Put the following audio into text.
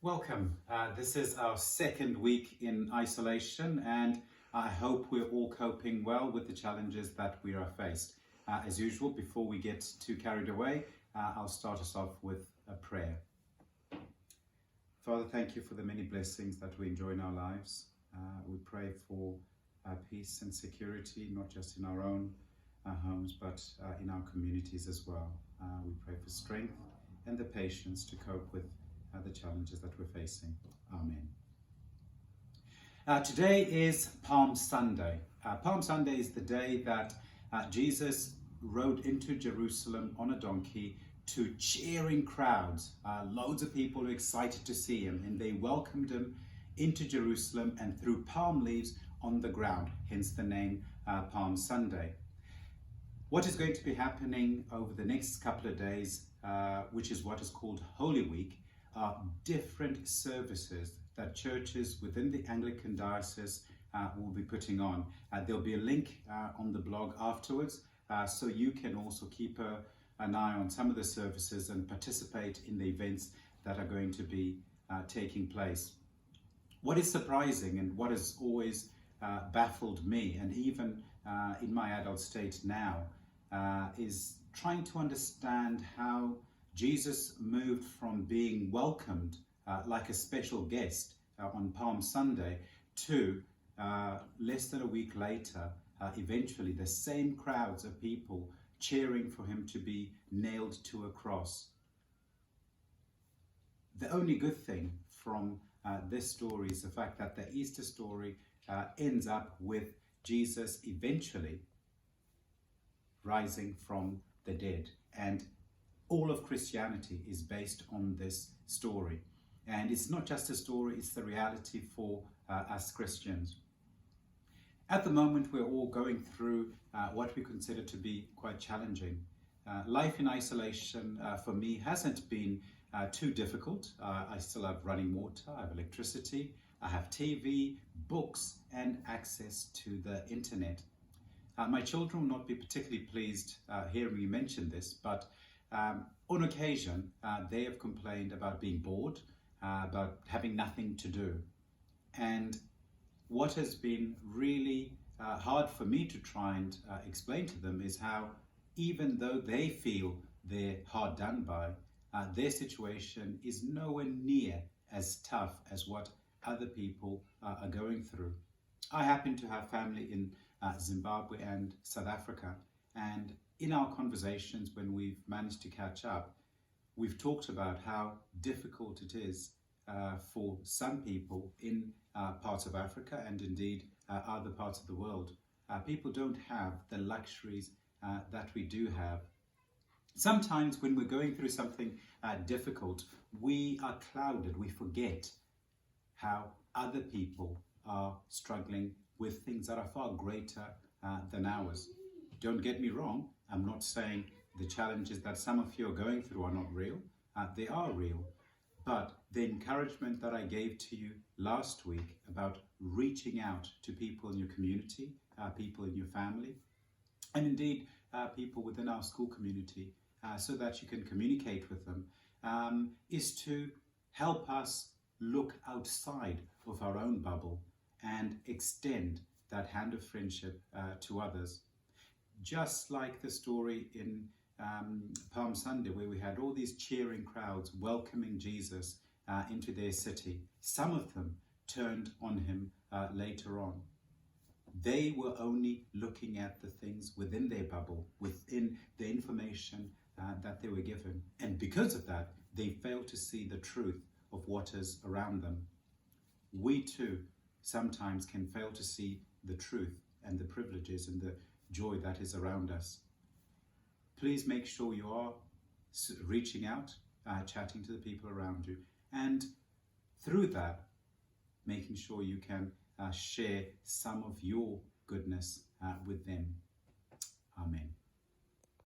Welcome. This is our second week in isolation, and I hope we're all coping well with the challenges that we are faced. As usual, before we get too carried away, I'll start us off with a prayer. Father, thank you for the many blessings that we enjoy in our lives. We pray for peace and security, not just in our own homes, but in our communities as well. We pray for strength and the patience to cope with the challenges that we're facing. Amen. Today is Palm Sunday. Palm Sunday is the day that Jesus rode into Jerusalem on a donkey to cheering crowds. Loads of people were excited to see him, and they welcomed him into Jerusalem and threw palm leaves on the ground, hence the name Palm Sunday. What is going to be happening over the next couple of days, which is what is called Holy Week, are different services that churches within the Anglican Diocese will be putting on. There'll be a link on the blog afterwards, so you can also keep an eye on some of the services and participate in the events that are going to be taking place. What is surprising and what has always baffled me, and even in my adult state now, is trying to understand how Jesus moved from being welcomed like a special guest on Palm Sunday to less than a week later, eventually the same crowds of people cheering for him to be nailed to a cross. The only good thing from this story is the fact that the Easter story ends up with Jesus eventually rising from the dead. And all of Christianity is based on this story. And it's not just a story, it's the reality for us Christians. At the moment, we're all going through what we consider to be quite challenging. Life in isolation for me hasn't been too difficult. I still have running water, I have electricity, I have TV, books, and access to the internet. My children will not be particularly pleased hearing me mention this, but on occasion, they have complained about being bored, about having nothing to do. And what has been really hard for me to try and explain to them is how, even though they feel they're hard done by, their situation is nowhere near as tough as what other people are going through. I happen to have family in Zimbabwe and South Africa, and in our conversations when we've managed to catch up, we've talked about how difficult it is for some people in parts of Africa and indeed other parts of the world. People don't have the luxuries that we do have. Sometimes when we're going through something difficult, we are clouded, we forget how other people are struggling with things that are far greater than ours. Don't get me wrong, I'm not saying the challenges that some of you are going through are not real. They are real. But the encouragement that I gave to you last week about reaching out to people in your community, people in your family, and indeed people within our school community, so that you can communicate with them, is to help us look outside of our own bubble and extend that hand of friendship to others. Just like the story in Palm Sunday, where we had all these cheering crowds welcoming Jesus into their city. Some of them turned on him later on. They were only looking at the things within their bubble, within the information that they were given. And because of that, they failed to see the truth of what is around them. We too sometimes can fail to see the truth and the privileges and the joy that is around us. Please make sure you are reaching out, chatting to the people around you, and through that, making sure you can share some of your goodness with them. Amen.